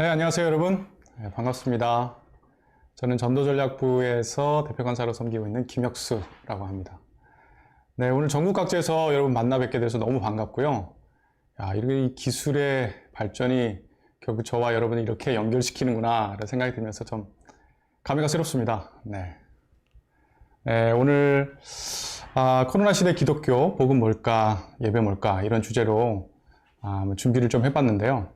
네, 안녕하세요 여러분. 네, 반갑습니다. 저는 전도전략부에서 대표간사로 섬기고 있는 김혁수라고 합니다. 네, 오늘 전국 각지에서 여러분 만나 뵙게 돼서 너무 반갑고요. 야, 이렇게 이 기술의 발전이 결국 저와 여러분을 이렇게 연결시키는구나 라는 생각이 들면서 좀 감회가 새롭습니다. 네. 네, 오늘 코로나 시대 기독교, 복음 뭘까, 예배 뭘까 이런 주제로 준비를 좀 해봤는데요.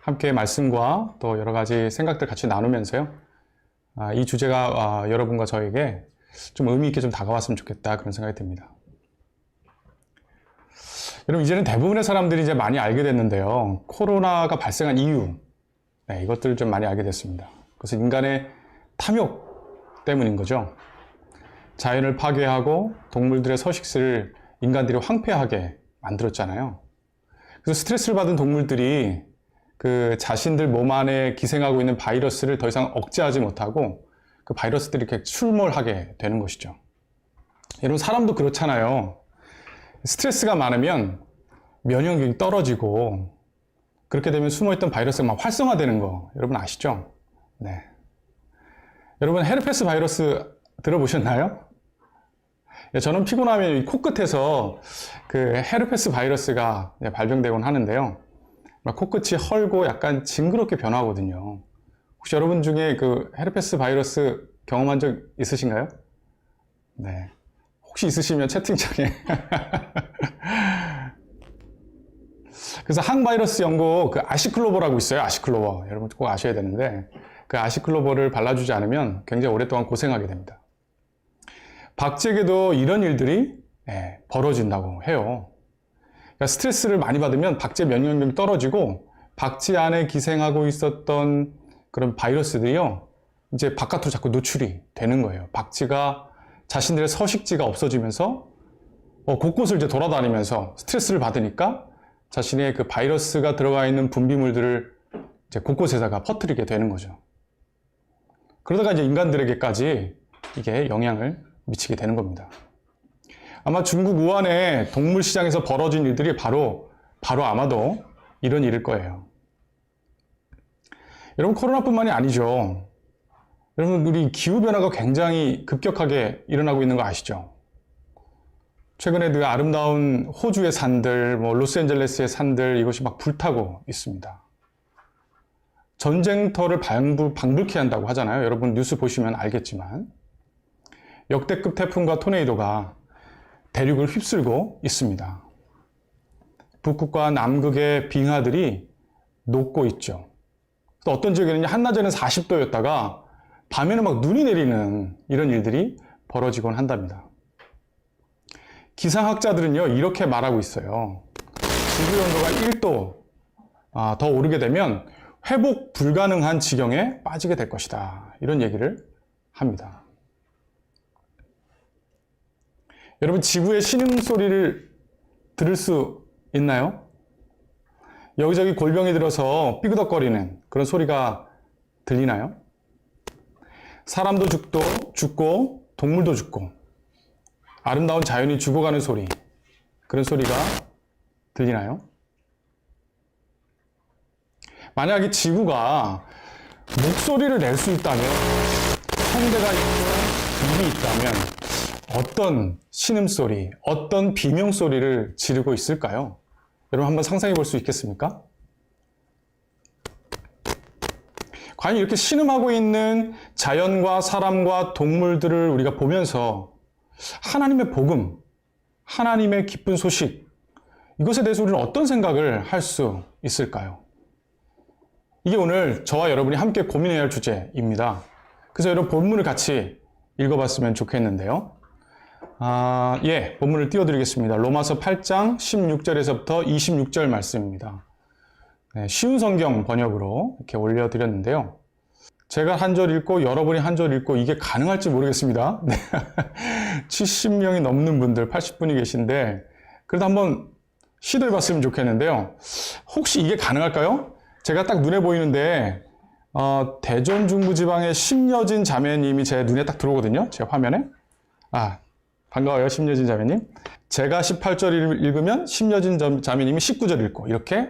함께 말씀과 또 여러 가지 생각들 같이 나누면서요. 이 주제가 여러분과 저에게 좀 의미 있게 좀 다가왔으면 좋겠다 그런 생각이 듭니다. 여러분 이제는 대부분의 사람들이 이제 많이 알게 됐는데요. 코로나가 발생한 이유, 네, 이것들을 좀 많이 알게 됐습니다. 그래서 인간의 탐욕 때문인 거죠. 자연을 파괴하고 동물들의 서식지를 인간들이 황폐하게 만들었잖아요. 그래서 스트레스를 받은 동물들이 그 자신들 몸 안에 기생하고 있는 바이러스를 더 이상 억제하지 못하고 그 바이러스들이 이렇게 출몰하게 되는 것이죠. 여러분 사람도 그렇잖아요. 스트레스가 많으면 면역력이 떨어지고 그렇게 되면 숨어있던 바이러스가 막 활성화되는 거 여러분 아시죠? 네. 여러분 헤르페스 바이러스 들어보셨나요? 저는 피곤하면 이 코끝에서 그 헤르페스 바이러스가 발병되곤 하는데요. 코끝이 헐고 약간 징그럽게 변하거든요. 혹시 여러분 중에 그 헤르페스 바이러스 경험한 적 있으신가요? 네. 혹시 있으시면 채팅창에. 그래서 항바이러스 연고 그 아시클로버라고 있어요. 아시클로버. 여러분 꼭 아셔야 되는데 그 아시클로버를 발라주지 않으면 굉장히 오랫동안 고생하게 됩니다. 박쥐에게도 이런 일들이 벌어진다고 해요. 그러니까 스트레스를 많이 받으면 박쥐 면역력이 떨어지고 박쥐 안에 기생하고 있었던 그런 바이러스들이요 이제 바깥으로 자꾸 노출이 되는 거예요. 박쥐가 자신들의 서식지가 없어지면서 곳곳을 이제 돌아다니면서 스트레스를 받으니까 자신의 그 바이러스가 들어가 있는 분비물들을 이제 곳곳에다가 퍼뜨리게 되는 거죠. 그러다가 이제 인간들에게까지 이게 영향을 미치게 되는 겁니다. 아마 중국 우한의 동물 시장에서 벌어진 일들이 바로 아마도 이런 일일 거예요. 여러분 코로나뿐만이 아니죠. 여러분 우리 기후변화가 굉장히 급격하게 일어나고 있는 거 아시죠? 최근에 그 아름다운 호주의 산들, 로스앤젤레스의 산들 이것이 막 불타고 있습니다. 전쟁터를 방불케 한다고 하잖아요. 여러분 뉴스 보시면 알겠지만 역대급 태풍과 토네이도가 대륙을 휩쓸고 있습니다. 북극과 남극의 빙하들이 녹고 있죠. 또 어떤 지역에는 한낮에는 40도였다가 밤에는 막 눈이 내리는 이런 일들이 벌어지곤 한답니다. 기상학자들은요 이렇게 말하고 있어요. 지구 온도가 1도 더 오르게 되면 회복 불가능한 지경에 빠지게 될 것이다. 이런 얘기를 합니다. 여러분 지구의 신음소리를 들을 수 있나요? 여기저기 골병이 들어서 삐그덕거리는 그런 소리가 들리나요? 사람도 죽고 동물도 죽고 아름다운 자연이 죽어가는 소리 그런 소리가 들리나요? 만약에 지구가 목소리를 낼 수 있다면 성대가 있고 입이 있다면 어떤 신음소리, 어떤 비명소리를 지르고 있을까요? 여러분 한번 상상해 볼 수 있겠습니까? 과연 이렇게 신음하고 있는 자연과 사람과 동물들을 우리가 보면서 하나님의 복음, 하나님의 기쁜 소식, 이것에 대해서 우리는 어떤 생각을 할 수 있을까요? 이게 오늘 저와 여러분이 함께 고민해야 할 주제입니다. 그래서 여러분 본문을 같이 읽어봤으면 좋겠는데요. 본문을 띄워드리겠습니다. 로마서 8장 16절에서부터 26절 말씀입니다. 네, 쉬운 성경 번역으로 이렇게 올려드렸는데요. 제가 한 절 읽고 여러분이 한 절 읽고 이게 가능할지 모르겠습니다. 70명이 넘는 분들, 80분이 계신데 그래도 한번 시도해봤으면 좋겠는데요. 혹시 이게 가능할까요? 제가 딱 눈에 보이는데 대전 중부지방의 심여진 자매님이 제 눈에 딱 들어오거든요. 제 화면에. 반가워요, 심여진 자매님. 제가 18절 읽으면 심여진 자매님이 19절 읽고 이렇게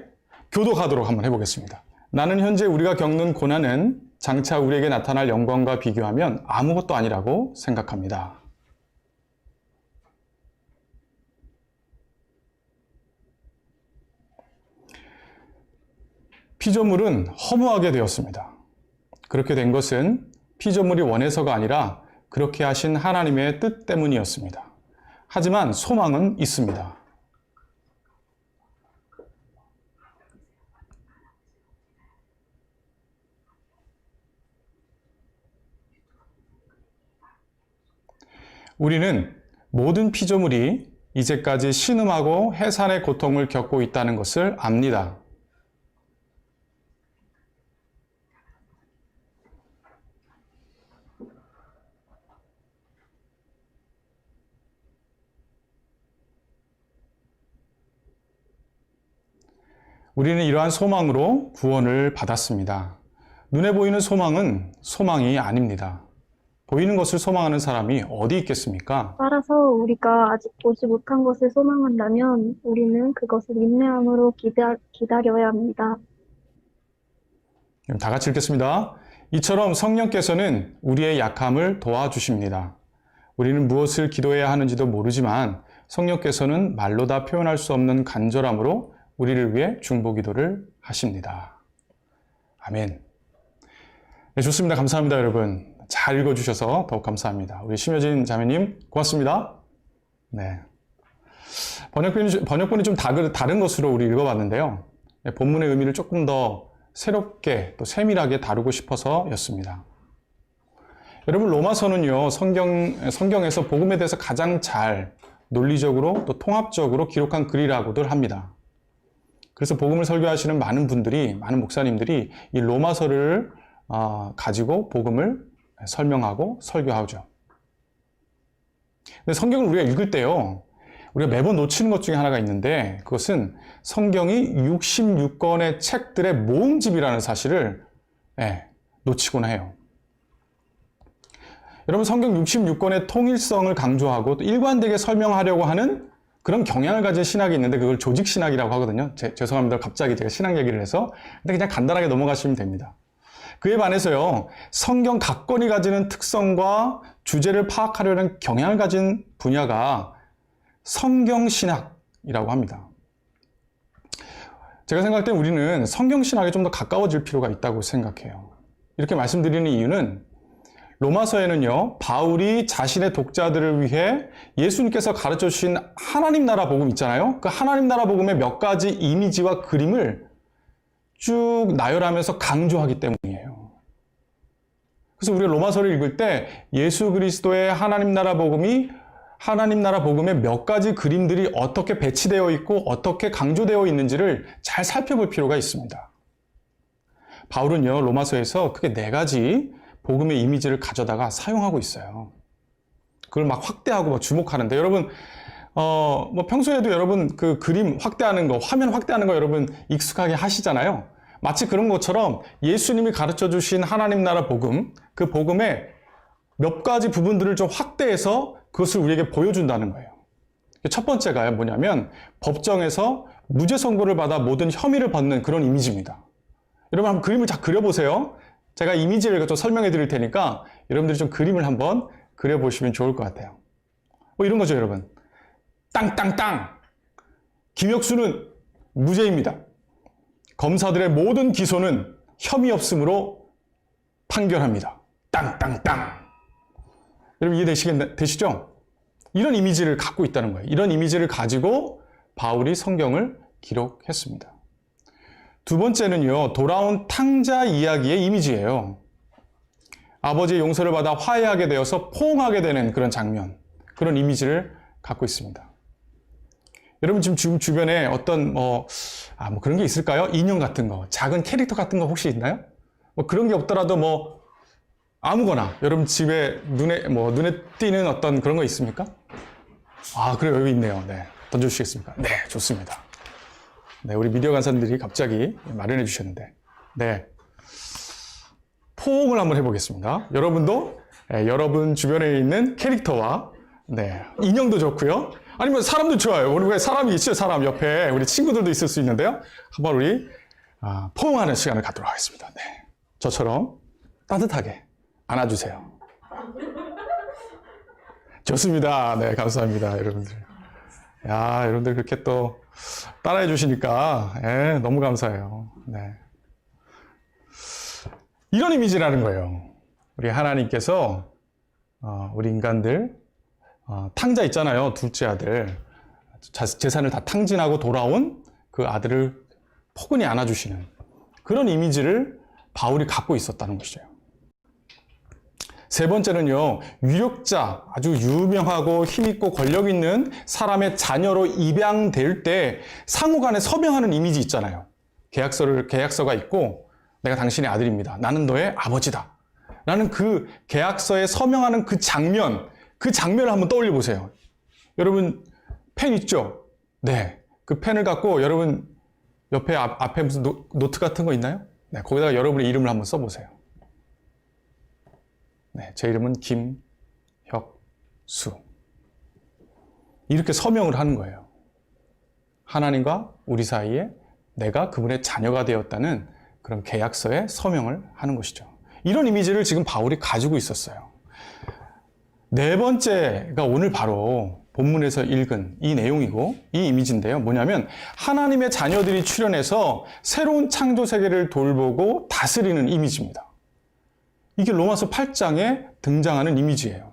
교독하도록 한번 해보겠습니다. 나는 현재 우리가 겪는 고난은 장차 우리에게 나타날 영광과 비교하면 아무것도 아니라고 생각합니다. 피조물은 허무하게 되었습니다. 그렇게 된 것은 피조물이 원해서가 아니라 그렇게 하신 하나님의 뜻 때문이었습니다. 하지만 소망은 있습니다. 우리는 모든 피조물이 이제까지 신음하고 해산의 고통을 겪고 있다는 것을 압니다. 우리는 이러한 소망으로 구원을 받았습니다. 눈에 보이는 소망은 소망이 아닙니다. 보이는 것을 소망하는 사람이 어디 있겠습니까? 따라서 우리가 아직 보지 못한 것을 소망한다면 우리는 그것을 인내함으로 기다려야 합니다. 다 같이 읽겠습니다. 이처럼 성령께서는 우리의 약함을 도와주십니다. 우리는 무엇을 기도해야 하는지도 모르지만 성령께서는 말로 다 표현할 수 없는 간절함으로 우리를 위해 중보기도를 하십니다. 아멘. 네, 좋습니다. 감사합니다, 여러분. 잘 읽어주셔서 더욱 감사합니다. 우리 심효진 자매님 고맙습니다. 네. 번역본이 좀 다른 것으로 우리 읽어봤는데요. 네, 본문의 의미를 조금 더 새롭게 또 세밀하게 다루고 싶어서였습니다. 여러분, 로마서는요, 성경에서 복음에 대해서 가장 잘 논리적으로 또 통합적으로 기록한 글이라고들 합니다. 그래서 복음을 설교하시는 많은 분들이, 많은 목사님들이 이 로마서를 가지고 복음을 설명하고 설교하죠. 근데 성경을 우리가 읽을 때요, 우리가 매번 놓치는 것 중에 하나가 있는데 그것은 성경이 66권의 책들의 모음집이라는 사실을 놓치곤 해요. 여러분, 성경 66권의 통일성을 강조하고 또 일관되게 설명하려고 하는 그런 경향을 가진 신학이 있는데 그걸 조직신학이라고 하거든요. 죄송합니다. 갑자기 제가 신학 얘기를 해서. 근데 그냥 간단하게 넘어가시면 됩니다. 그에 반해서요, 성경 각 권이 가지는 특성과 주제를 파악하려는 경향을 가진 분야가 성경신학이라고 합니다. 제가 생각할 때 우리는 성경신학에 좀 더 가까워질 필요가 있다고 생각해요. 이렇게 말씀드리는 이유는 로마서에는요, 바울이 자신의 독자들을 위해 예수님께서 가르쳐 주신 하나님 나라 복음 있잖아요. 그 하나님 나라 복음의 몇 가지 이미지와 그림을 쭉 나열하면서 강조하기 때문이에요. 그래서 우리가 로마서를 읽을 때 예수 그리스도의 하나님 나라 복음이 하나님 나라 복음의 몇 가지 그림들이 어떻게 배치되어 있고 어떻게 강조되어 있는지를 잘 살펴볼 필요가 있습니다. 바울은요, 로마서에서 크게 4가지 복음의 이미지를 가져다가 사용하고 있어요. 그걸 막 확대하고 막 주목하는데, 여러분, 뭐 평소에도 여러분 그 그림 확대하는 거, 화면 확대하는 거 여러분 익숙하게 하시잖아요. 마치 그런 것처럼 예수님이 가르쳐 주신 하나님 나라 복음, 그 복음의 몇 가지 부분들을 좀 확대해서 그것을 우리에게 보여준다는 거예요. 첫 번째가 뭐냐면 법정에서 무죄 선고를 받아 모든 혐의를 받는 그런 이미지입니다. 여러분 한번 그림을 잘 그려보세요. 제가 이미지를 좀 설명해 드릴 테니까 여러분들이 좀 그림을 한번 그려보시면 좋을 것 같아요. 뭐 이런 거죠, 여러분. 땅땅땅! 김혁수는 무죄입니다. 검사들의 모든 기소는 혐의 없음으로 판결합니다. 땅땅땅! 여러분 이해되시죠? 이런 이미지를 갖고 있다는 거예요. 이런 이미지를 가지고 바울이 성경을 기록했습니다. 두 번째는요, 돌아온 탕자 이야기의 이미지예요. 아버지의 용서를 받아 화해하게 되어서 포옹하게 되는 그런 장면, 그런 이미지를 갖고 있습니다. 여러분 지금 주변에 어떤 뭐 그런 게 있을까요? 인형 같은 거, 작은 캐릭터 같은 거 혹시 있나요? 뭐 그런 게 없더라도 뭐 아무거나 여러분 집에 눈에 띄는 어떤 그런 거 있습니까? 그래요. 여기 있네요. 네. 던져주시겠습니까? 네, 좋습니다. 네, 우리 미디어 간사님들이 갑자기 마련해 주셨는데, 네. 포옹을 한번 해보겠습니다. 여러분도 여러분 주변에 있는 캐릭터와 인형도 좋고요. 아니면 사람도 좋아요. 우리 왜 사람이 있죠? 사람 옆에 우리 친구들도 있을 수 있는데요. 한번 우리 포옹하는 시간을 갖도록 하겠습니다. 네. 저처럼 따뜻하게 안아주세요. 좋습니다. 네, 감사합니다, 여러분들. 야, 여러분들 그렇게 또 따라해 주시니까 너무 감사해요. 네. 이런 이미지라는 거예요. 우리 하나님께서 우리 인간들 탕자 있잖아요. 둘째 아들. 재산을 다 탕진하고 돌아온 그 아들을 포근히 안아주시는 그런 이미지를 바울이 갖고 있었다는 것이죠. 세 번째는요, 위력자, 아주 유명하고 힘있고 권력 있는 사람의 자녀로 입양될 때 상호 간에 서명하는 이미지 있잖아요. 계약서가 있고, 내가 당신의 아들입니다. 나는 너의 아버지다. 라는 그 계약서에 서명하는 그 장면을 한번 떠올려 보세요. 여러분, 펜 있죠? 네. 그 펜을 갖고 여러분 옆에 앞에 무슨 노트 같은 거 있나요? 네. 거기다가 여러분의 이름을 한번 써보세요. 네, 제 이름은 김혁수. 이렇게 서명을 하는 거예요. 하나님과 우리 사이에 내가 그분의 자녀가 되었다는 그런 계약서에 서명을 하는 것이죠. 이런 이미지를 지금 바울이 가지고 있었어요. 네 번째가 오늘 바로 본문에서 읽은 이 내용이고 이 이미지인데요. 뭐냐면 하나님의 자녀들이 출현해서 새로운 창조 세계를 돌보고 다스리는 이미지입니다. 이게 로마서 8장에 등장하는 이미지예요.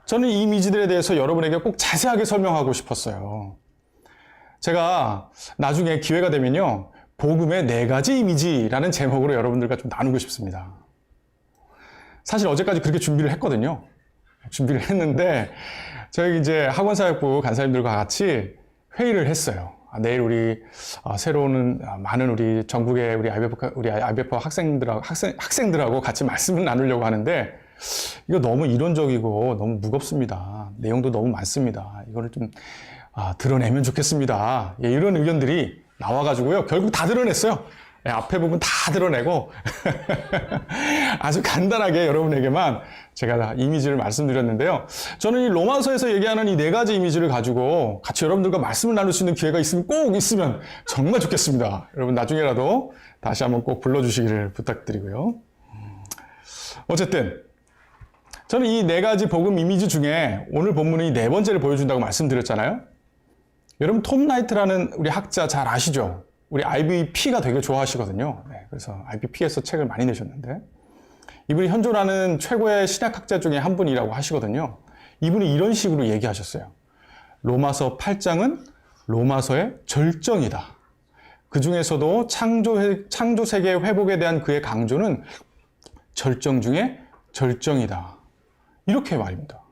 저는 이 이미지들에 대해서 여러분에게 꼭 자세하게 설명하고 싶었어요. 제가 나중에 기회가 되면요, 복음의 4가지 이미지라는 제목으로 여러분들과 좀 나누고 싶습니다. 사실 어제까지 그렇게 준비를 했거든요. 준비를 했는데 저희 이제 학원사역부 간사님들과 같이 회의를 했어요. 내일 우리 새로운 많은 우리 전국의 우리 IBF 학생들하고 같이 말씀을 나누려고 하는데 이거 너무 이론적이고 너무 무겁습니다. 내용도 너무 많습니다. 이거를 좀 드러내면 좋겠습니다. 예, 이런 의견들이 나와가지고요. 결국 다 드러냈어요. 예, 앞에 부분 다 드러내고 아주 간단하게 여러분에게만 제가 이미지를 말씀드렸는데요. 저는 이 로마서에서 얘기하는 이 4가지 이미지를 가지고 같이 여러분들과 말씀을 나눌 수 있는 기회가 꼭 있으면 정말 좋겠습니다. 여러분 나중에라도 다시 한번 꼭 불러주시기를 부탁드리고요. 어쨌든 저는 이 4가지 복음 이미지 중에 오늘 본문은 이 4번째를 보여준다고 말씀드렸잖아요. 여러분 톰 라이트라는 우리 학자 잘 아시죠? 우리 IBP가 되게 좋아하시거든요. 네, 그래서 IBP에서 책을 많이 내셨는데 이분이 현존하는 최고의 신약학자 중에 한 분이라고 하시거든요. 이분이 이런 식으로 얘기하셨어요. 로마서 8장은 로마서의 절정이다. 그 중에서도 창조 세계의 회복에 대한 그의 강조는 절정 중에 절정이다. 이렇게 말입니다.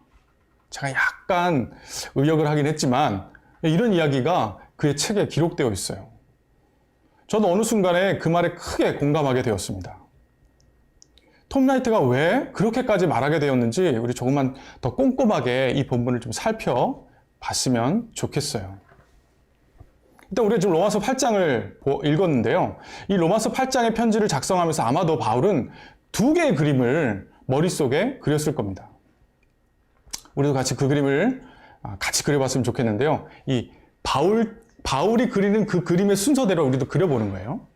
제가 약간 의역을 하긴 했지만 이런 이야기가 그의 책에 기록되어 있어요. 저도 어느 순간에 그 말에 크게 공감하게 되었습니다. 톰 라이트가 왜 그렇게까지 말하게 되었는지 우리 조금만 더 꼼꼼하게 이 본문을 좀 살펴봤으면 좋겠어요. 일단 우리가 지금 로마서 8장을 읽었는데요. 이 로마서 8장의 편지를 작성하면서 아마도 바울은 2개의 그림을 머릿속에 그렸을 겁니다. 우리도 같이 그 그림을 같이 그려봤으면 좋겠는데요. 이 바울이 그리는 그 그림의 순서대로 우리도 그려보는 거예요.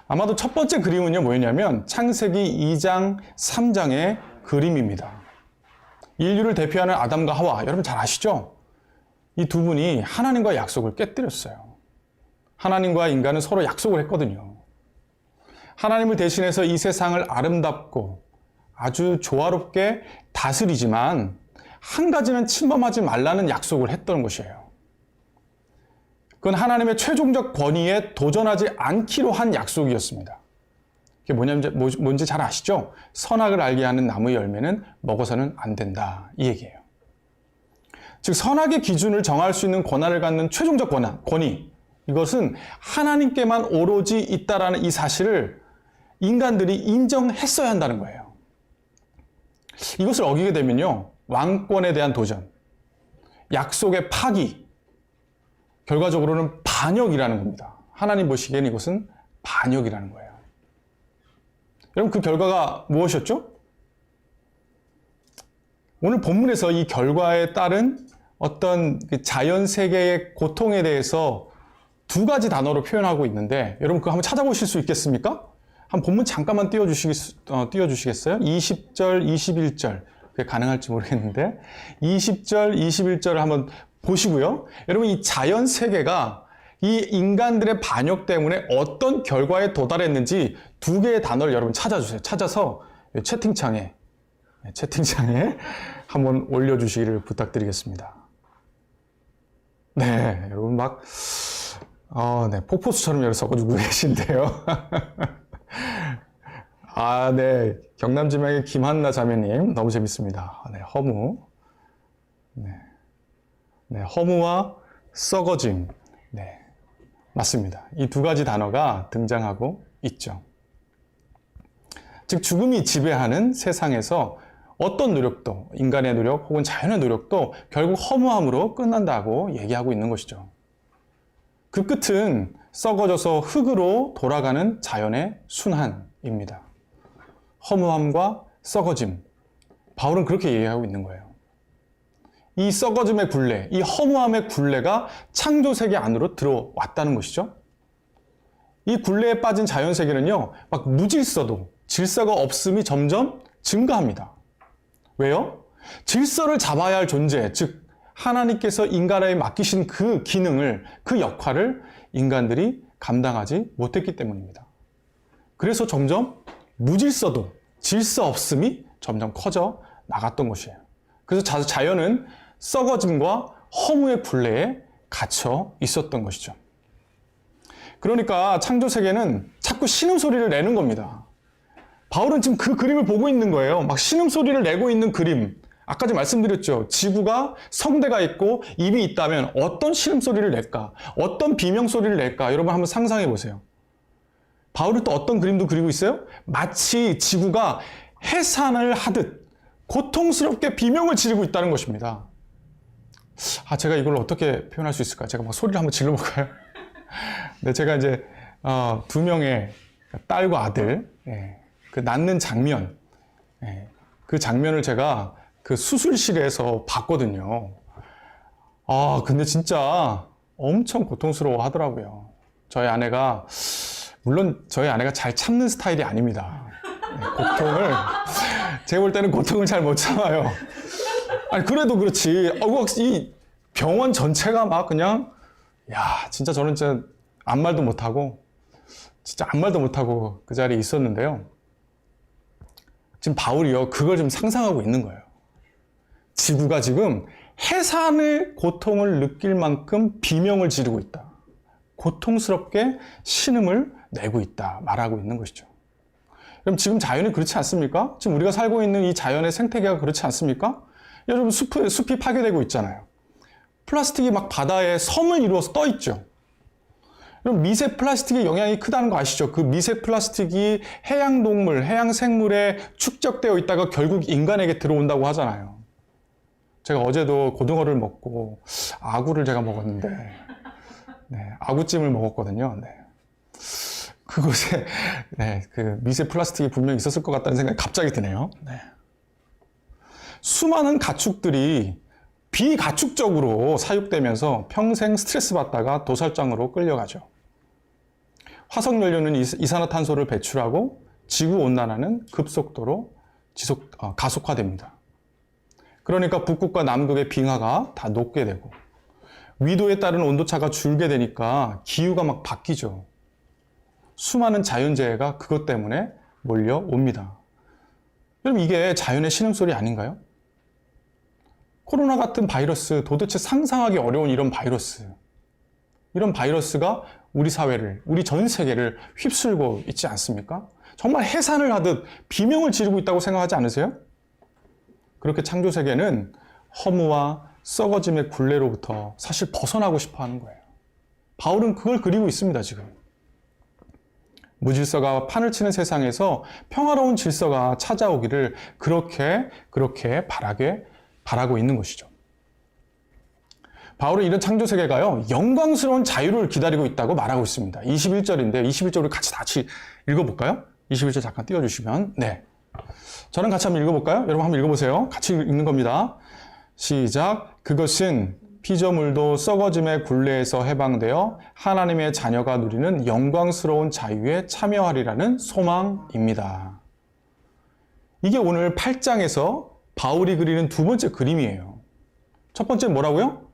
아마도 첫 번째 그림은요, 뭐였냐면 창세기 2장, 3장의 그림입니다. 인류를 대표하는 아담과 하와, 여러분 잘 아시죠? 이 두 분이 하나님과의 약속을 깨뜨렸어요. 하나님과 인간은 서로 약속을 했거든요. 하나님을 대신해서 이 세상을 아름답고 아주 조화롭게 다스리지만 한 가지는 침범하지 말라는 약속을 했던 것이에요. 그건 하나님의 최종적 권위에 도전하지 않기로 한 약속이었습니다. 그게 뭔지 잘 아시죠? 선악을 알게 하는 나무의 열매는 먹어서는 안 된다. 이 얘기예요. 즉 선악의 기준을 정할 수 있는 권한을 갖는 최종적 권위, 이것은 하나님께만 오로지 있다라는 이 사실을 인간들이 인정했어야 한다는 거예요. 이것을 어기게 되면요, 왕권에 대한 도전, 약속의 파기, 결과적으로는 반역이라는 겁니다. 하나님 보시기에는 이것은 반역이라는 거예요. 여러분 그 결과가 무엇이었죠? 오늘 본문에서 이 결과에 따른 어떤 자연 세계의 고통에 대해서 두 가지 단어로 표현하고 있는데 여러분 그거 한번 찾아보실 수 있겠습니까? 한 본문 잠깐만 띄워주시겠어요? 20절, 21절. 그게 가능할지 모르겠는데 20절, 21절을 한번 보시고요. 여러분 이 자연 세계가 이 인간들의 반역 때문에 어떤 결과에 도달했는지 두 개의 단어를 여러분 찾아주세요. 찾아서 채팅창에 한번 올려주시기를 부탁드리겠습니다. 네, 여러분 막 네, 폭포수처럼 여기 써가지고 계신데요. 아, 네. 경남지명의 김한나 자매님, 너무 재밌습니다. 네, 허무. 네, 허무와 썩어짐. 네, 맞습니다. 이 두 가지 단어가 등장하고 있죠. 즉, 죽음이 지배하는 세상에서 어떤 노력도, 인간의 노력 혹은 자연의 노력도 결국 허무함으로 끝난다고 얘기하고 있는 것이죠. 그 끝은 썩어져서 흙으로 돌아가는 자연의 순환입니다. 허무함과 썩어짐. 바울은 그렇게 얘기하고 있는 거예요. 이 썩어짐의 굴레, 이 허무함의 굴레가 창조세계 안으로 들어왔다는 것이죠. 이 굴레에 빠진 자연세계는요, 막 무질서도, 질서가 없음이 점점 증가합니다. 왜요? 질서를 잡아야 할 존재, 즉 하나님께서 인간에게 맡기신 그 기능을, 그 역할을 인간들이 감당하지 못했기 때문입니다. 그래서 점점 무질서도, 질서 없음이 점점 커져 나갔던 것이에요. 그래서 자연은 썩어짐과 허무의 굴레에 갇혀 있었던 것이죠. 그러니까 창조세계는 자꾸 신음소리를 내는 겁니다. 바울은 지금 그 그림을 보고 있는 거예요. 막 신음소리를 내고 있는 그림. 아까 좀 말씀드렸죠. 지구가 성대가 있고 입이 있다면 어떤 신음소리를 낼까? 어떤 비명소리를 낼까? 여러분 한번 상상해 보세요. 바울은 또 어떤 그림도 그리고 있어요? 마치 지구가 해산을 하듯 고통스럽게 비명을 지르고 있다는 것입니다. 제가 이걸 어떻게 표현할 수 있을까요? 제가 막 소리를 한번 질러볼까요? 네, 제가 이제 두 명의 딸과 아들, 그 낳는 장면, 그 장면을 제가 그 수술실에서 봤거든요. 근데 진짜 엄청 고통스러워 하더라고요. 물론 저희 아내가 잘 참는 스타일이 아닙니다. 제가 볼 때는 고통을 잘 못 참아요. 아니, 그래도 그렇지. 이 병원 전체가 막 그냥, 진짜 저는 진짜 아무 말도 못하고 그 자리에 있었는데요. 지금 바울이요, 그걸 좀 상상하고 있는 거예요. 지구가 지금 해산의 고통을 느낄 만큼 비명을 지르고 있다. 고통스럽게 신음을 내고 있다. 말하고 있는 것이죠. 그럼 지금 자연이 그렇지 않습니까? 지금 우리가 살고 있는 이 자연의 생태계가 그렇지 않습니까? 여러분 숲이 파괴되고 있잖아요. 플라스틱이 막 바다에 섬을 이루어서 떠 있죠. 그럼 미세 플라스틱의 영향이 크다는 거 아시죠? 그 미세 플라스틱이 해양 동물, 해양 생물에 축적되어 있다가 결국 인간에게 들어온다고 하잖아요. 제가 어제도 고등어를 먹고 아구를 제가 먹었는데, 아구찜을 먹었거든요. 그곳에 그 미세 플라스틱이 분명히 있었을 것 같다는 생각이 갑자기 드네요. 수많은 가축들이 비가축적으로 사육되면서 평생 스트레스 받다가 도살장으로 끌려가죠. 화석연료는 이산화탄소를 배출하고 지구온난화는 급속도로 가속화됩니다. 그러니까 북극과 남극의 빙하가 다 녹게 되고 위도에 따른 온도차가 줄게 되니까 기후가 막 바뀌죠. 수많은 자연재해가 그것 때문에 몰려옵니다. 여러분 이게 자연의 신음소리 아닌가요? 코로나 같은 바이러스, 도대체 상상하기 어려운 이런 바이러스가 우리 사회를, 우리 전 세계를 휩쓸고 있지 않습니까? 정말 해산을 하듯 비명을 지르고 있다고 생각하지 않으세요? 그렇게 창조세계는 허무와 썩어짐의 굴레로부터 사실 벗어나고 싶어 하는 거예요. 바울은 그걸 그리고 있습니다, 지금. 무질서가 판을 치는 세상에서 평화로운 질서가 찾아오기를 그렇게 바라고 있는 것이죠. 바울은 이런 창조세계가요, 영광스러운 자유를 기다리고 있다고 말하고 있습니다. 21절인데, 21절을 같이 읽어볼까요? 21절 잠깐 띄워주시면, 저랑 같이 한번 읽어볼까요? 여러분 한번 읽어보세요. 같이 읽는 겁니다. 시작. 그것은 피조물도 썩어짐의 굴레에서 해방되어 하나님의 자녀가 누리는 영광스러운 자유에 참여하리라는 소망입니다. 이게 오늘 8장에서 바울이 그리는 두 번째 그림이에요. 첫 번째 뭐라고요?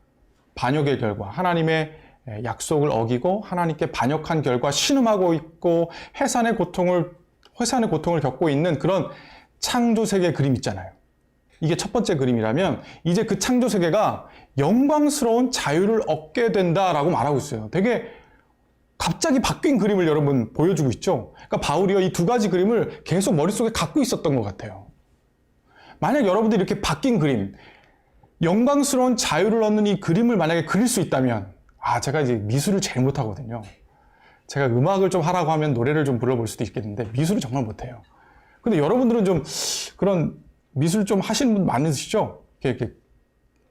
반역의 결과, 하나님의 약속을 어기고 하나님께 반역한 결과 신음하고 있고 해산의 고통을 겪고 있는 그런 창조세계 그림 있잖아요. 이게 첫 번째 그림이라면 이제 그 창조세계가 영광스러운 자유를 얻게 된다라고 말하고 있어요. 되게 갑자기 바뀐 그림을 여러분 보여주고 있죠. 그러니까 바울이요, 이 두 가지 그림을 계속 머릿속에 갖고 있었던 것 같아요. 만약 여러분들이 이렇게 바뀐 그림, 영광스러운 자유를 얻는 이 그림을 만약에 그릴 수 있다면, 제가 이제 미술을 제일 못하거든요. 제가 음악을 좀 하라고 하면 노래를 좀 불러볼 수도 있겠는데 미술을 정말 못해요. 근데 여러분들은 좀 그런 미술 좀 하시는 분 많으시죠? 이렇게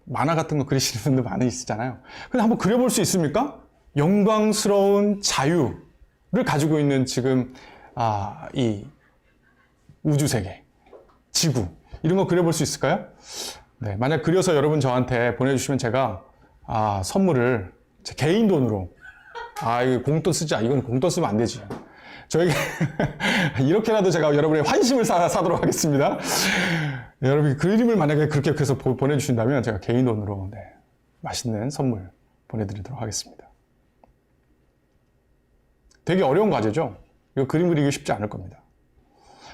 만화 같은 거 그리시는 분들 많으시잖아요. 근데 한번 그려볼 수 있습니까? 영광스러운 자유를 가지고 있는 지금 이 우주세계, 지구 이런 거 그려볼 수 있을까요? 네, 만약 그려서 여러분 저한테 보내주시면 제가 선물을 제 개인 돈으로 이거 공돈 쓰자. 이건 공돈 쓰면 안 되지. 저에게 이렇게라도 제가 여러분의 환심을 사도록 하겠습니다. 여러분이 그림을 만약에 그렇게 해서 보내주신다면 제가 개인 돈으로 맛있는 선물 보내드리도록 하겠습니다. 되게 어려운 과제죠. 이거 그림 그리기 쉽지 않을 겁니다.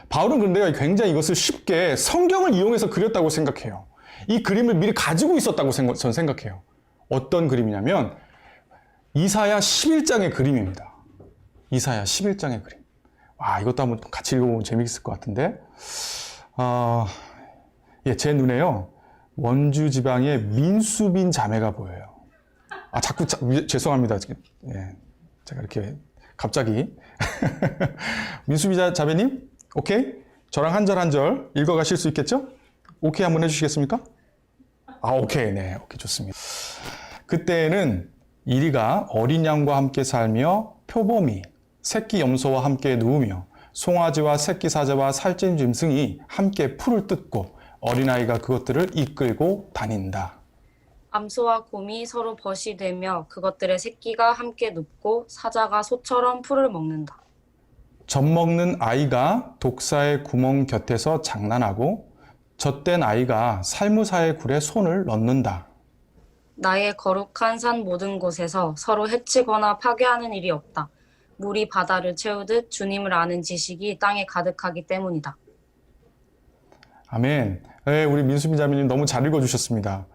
바울은 그런데 굉장히 이것을 쉽게 성경을 이용해서 그렸다고 생각해요. 이 그림을 미리 가지고 있었다고 저는 생각해요. 어떤 그림이냐면 이사야 11장의 그림입니다. 이사야 11장의 그림. 이것도 한번 같이 읽어보면 재미있을 것 같은데. 제 눈에요, 원주 지방의 민수빈 자매가 보여요. 자꾸, 죄송합니다. 제가 이렇게 갑자기. 민수빈 자매님, 오케이? 저랑 한 절 한 절 읽어가실 수 있겠죠? 오케이 한번 해주시겠습니까? 오케이. 네, 오케이, 좋습니다. 그때에는 이리가 어린 양과 함께 살며 표범이 새끼 염소와 함께 누우며 송아지와 새끼 사자와 살찐 짐승이 함께 풀을 뜯고 어린아이가 그것들을 이끌고 다닌다. 암소와 곰이 서로 벗이 되며 그것들의 새끼가 함께 눕고 사자가 소처럼 풀을 먹는다. 젖 먹는 아이가 독사의 구멍 곁에서 장난하고 젖된 아이가 살무사의 굴에 손을 넣는다. 나의 거룩한 산 모든 곳에서 서로 해치거나 파괴하는 일이 없다. 물이 바다를 채우듯 주님을 아는 지식이 땅에 가득하기 때문이다. 아멘. 네, 우리 민수민 자매님 너무 잘 읽어주셨습니다.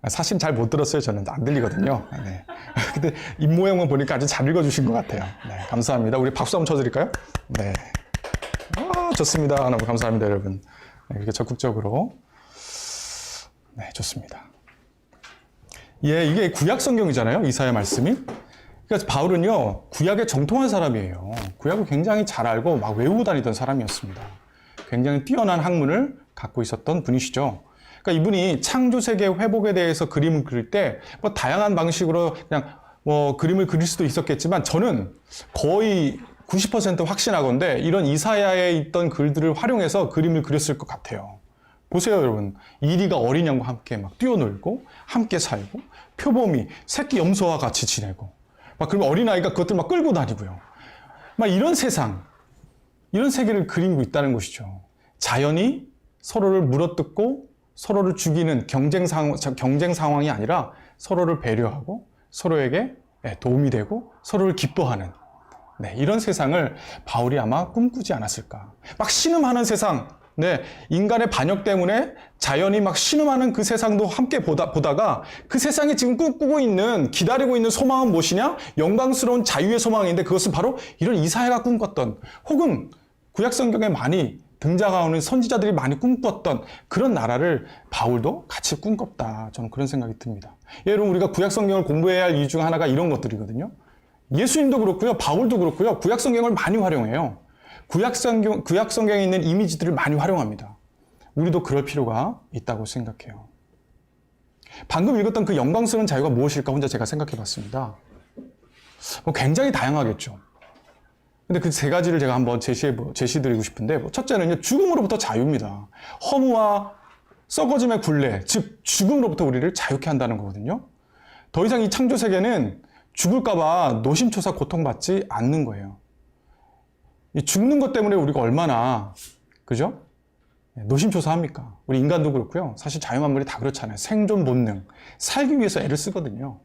사실 잘 못 들었어요. 저는 안 들리거든요. 네. 근데 입모양만 보니까 아주 잘 읽어주신 것 같아요. 네, 감사합니다. 우리 박수 한번 쳐드릴까요? 네. 좋습니다. 너무 감사합니다, 여러분. 네, 이렇게 적극적으로. 네, 좋습니다. 이게 구약 성경이잖아요. 이사야 말씀이. 그래서 바울은요, 구약에 정통한 사람이에요. 구약을 굉장히 잘 알고 막 외우고 다니던 사람이었습니다. 굉장히 뛰어난 학문을 갖고 있었던 분이시죠. 그러니까 이분이 창조세계 회복에 대해서 그림을 그릴 때 다양한 방식으로 그냥 그림을 그릴 수도 있었겠지만 저는 거의 90% 확신하건대 이런 이사야에 있던 글들을 활용해서 그림을 그렸을 것 같아요. 보세요, 여러분. 이리가 어린 양과 함께 막 뛰어놀고 함께 살고 표범이 새끼 염소와 같이 지내고 그러면 어린아이가 그것들 막 끌고 다니고요. 이런 세상, 이런 세계를 그리고 있다는 것이죠. 자연이 서로를 물어뜯고 서로를 죽이는 경쟁 상황이 아니라 서로를 배려하고 서로에게 도움이 되고 서로를 기뻐하는 이런 세상을 바울이 아마 꿈꾸지 않았을까. 막 신음하는 세상, 인간의 반역 때문에 자연이 막 신음하는 그 세상도 함께 보다가 그 세상에 지금 꿈꾸고 있는, 기다리고 있는 소망은 무엇이냐? 영광스러운 자유의 소망인데 그것은 바로 이런 이사야가 꿈꿨던, 혹은 구약 성경에 많이 등장하는 선지자들이 많이 꿈꿨던 그런 나라를 바울도 같이 꿈꿨다. 저는 그런 생각이 듭니다. 여러분, 우리가 구약 성경을 공부해야 할 이유 중 하나가 이런 것들이거든요. 예수님도 그렇고요, 바울도 그렇고요, 구약 성경을 많이 활용해요. 구약 성경에 있는 이미지들을 많이 활용합니다. 우리도 그럴 필요가 있다고 생각해요. 방금 읽었던 그 영광스러운 자유가 무엇일까 혼자 제가 생각해 봤습니다. 굉장히 다양하겠죠. 근데 그 세 가지를 제가 한번 제시드리고 싶은데, 첫째는요, 죽음으로부터 자유입니다. 허무와 썩어짐의 굴레, 즉 죽음으로부터 우리를 자유케 한다는 거거든요. 더 이상 이 창조 세계는 죽을까봐 노심초사 고통받지 않는 거예요. 이 죽는 것 때문에 우리가 얼마나, 그죠? 노심초사합니까? 우리 인간도 그렇고요. 사실 자유만물이 다 그렇잖아요. 생존 본능, 살기 위해서 애를 쓰거든요.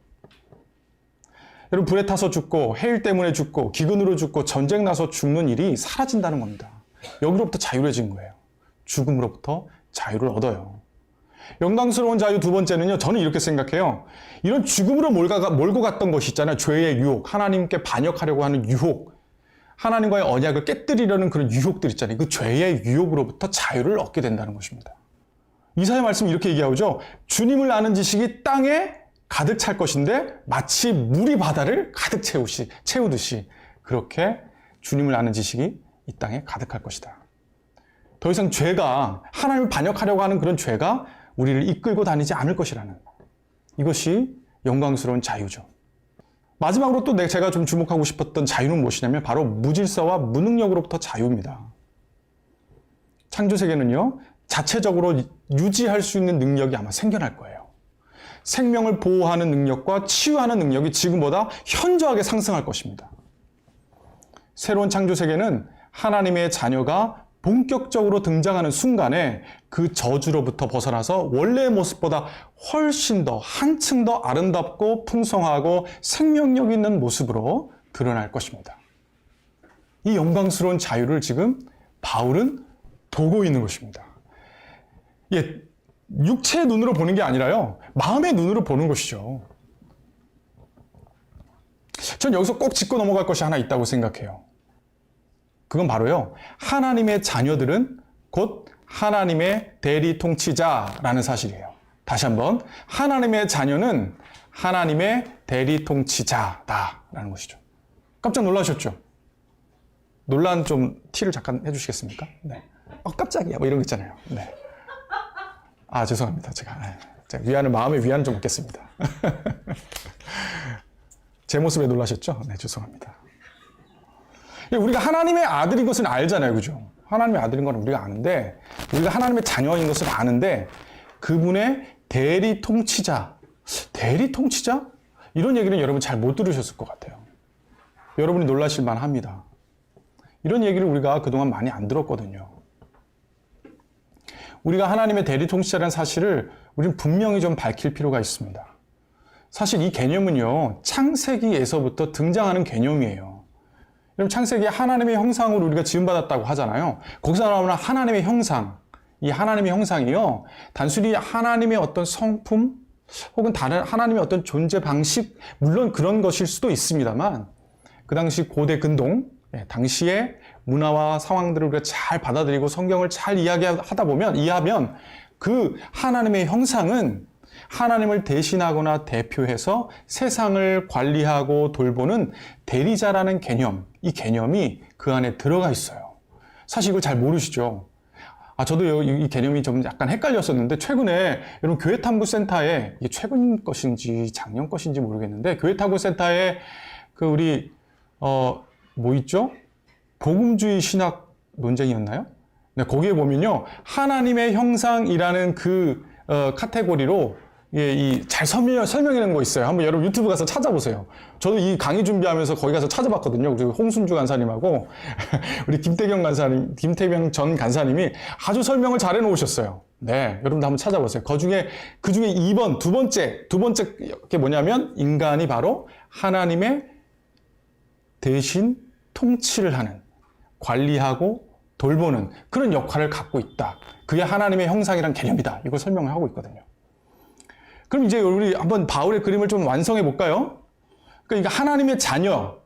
여러분, 불에 타서 죽고, 해일 때문에 죽고, 기근으로 죽고, 전쟁 나서 죽는 일이 사라진다는 겁니다. 여기로부터 자유해진 거예요. 죽음으로부터 자유를 얻어요. 영광스러운 자유 두 번째는요, 저는 이렇게 생각해요. 이런 죽음으로 몰고 갔던 것이 있잖아요. 죄의 유혹, 하나님께 반역하려고 하는 유혹, 하나님과의 언약을 깨뜨리려는 그런 유혹들 있잖아요. 그 죄의 유혹으로부터 자유를 얻게 된다는 것입니다. 이사야 말씀이 이렇게 얘기하죠. 주님을 아는 지식이 땅에 가득 찰 것인데 마치 물이 바다를 가득 채우듯이 그렇게 주님을 아는 지식이 이 땅에 가득할 것이다. 더 이상 죄가, 하나님을 반역하려고 하는 그런 죄가 우리를 이끌고 다니지 않을 것이라는, 이것이 영광스러운 자유죠. 마지막으로 또 제가 좀 주목하고 싶었던 자유는 무엇이냐면 바로 무질서와 무능력으로부터 자유입니다. 창조세계는요, 자체적으로 유지할 수 있는 능력이 아마 생겨날 거예요. 생명을 보호하는 능력과 치유하는 능력이 지금보다 현저하게 상승할 것입니다. 새로운 창조세계는 하나님의 자녀가 본격적으로 등장하는 순간에 그 저주로부터 벗어나서 원래의 모습보다 훨씬 더 한층 더 아름답고 풍성하고 생명력 있는 모습으로 드러날 것입니다. 이 영광스러운 자유를 지금 바울은 보고 있는 것입니다. 예, 육체의 눈으로 보는 게 아니라요, 마음의 눈으로 보는 것이죠. 전 여기서 꼭 짚고 넘어갈 것이 하나 있다고 생각해요. 그건 바로요, 하나님의 자녀들은 곧 하나님의 대리 통치자라는 사실이에요. 다시 한번, 하나님의 자녀는 하나님의 대리 통치자다라는 것이죠. 깜짝 놀라셨죠? 논란 좀 티를 잠깐 해주시겠습니까? 네. 깜짝이야, 뭐 이런 거 있잖아요. 네. 아, 죄송합니다. 제가 마음의 위안을 좀 얻겠습니다. 제 모습에 놀라셨죠? 네, 죄송합니다. 우리가 하나님의 아들인 것은 알잖아요. 그죠? 하나님의 아들인 건 우리가 아는데, 우리가 하나님의 자녀인 것을 아는데, 그분의 대리 통치자, 이런 얘기는 여러분 잘 못 들으셨을 것 같아요. 여러분이 놀라실 만합니다. 이런 얘기를 우리가 그동안 많이 안 들었거든요. 우리가 하나님의 대리 통치자라는 사실을 우리는 분명히 좀 밝힐 필요가 있습니다. 사실 이 개념은요, 창세기에서부터 등장하는 개념이에요. 여러분, 창세기에 하나님의 형상으로 우리가 지음받았다고 하잖아요. 거기서 나오는 하나님의 형상, 이 하나님의 형상이요, 단순히 하나님의 어떤 성품 혹은 다른 하나님의 어떤 존재 방식, 물론 그런 것일 수도 있습니다만, 그 당시 고대 근동, 당시의 문화와 상황들을 우리가 잘 받아들이고 성경을 잘 이해하면 그 하나님의 형상은 하나님을 대신하거나 대표해서 세상을 관리하고 돌보는 대리자라는 개념, 이 개념이 그 안에 들어가 있어요. 사실 이걸 잘 모르시죠? 저도 이 개념이 좀 약간 헷갈렸었는데, 최근에 여러분 교회탐구센터에, 이게 최근 것인지 작년 것인지 모르겠는데, 교회탐구센터에 뭐 있죠? 복음주의 신학 논쟁이었나요? 네, 거기에 보면요, 하나님의 형상이라는 그 카테고리로 잘 설명해 놓은 거 있어요. 한번 여러분 유튜브 가서 찾아보세요. 저도 이 강의 준비하면서 거기 가서 찾아봤거든요. 그리고 홍순주 간사님하고 우리 김태경 전 간사님이 아주 설명을 잘 해놓으셨어요. 네, 여러분도 한번 찾아보세요. 그 중에 두 번째 게 뭐냐면, 인간이 바로 하나님의 대신 통치를 하는, 관리하고 돌보는 그런 역할을 갖고 있다. 그게 하나님의 형상이란 개념이다. 이걸 설명을 하고 있거든요. 그럼 이제 우리 한번 바울의 그림을 좀 완성해 볼까요? 그러니까 하나님의 자녀,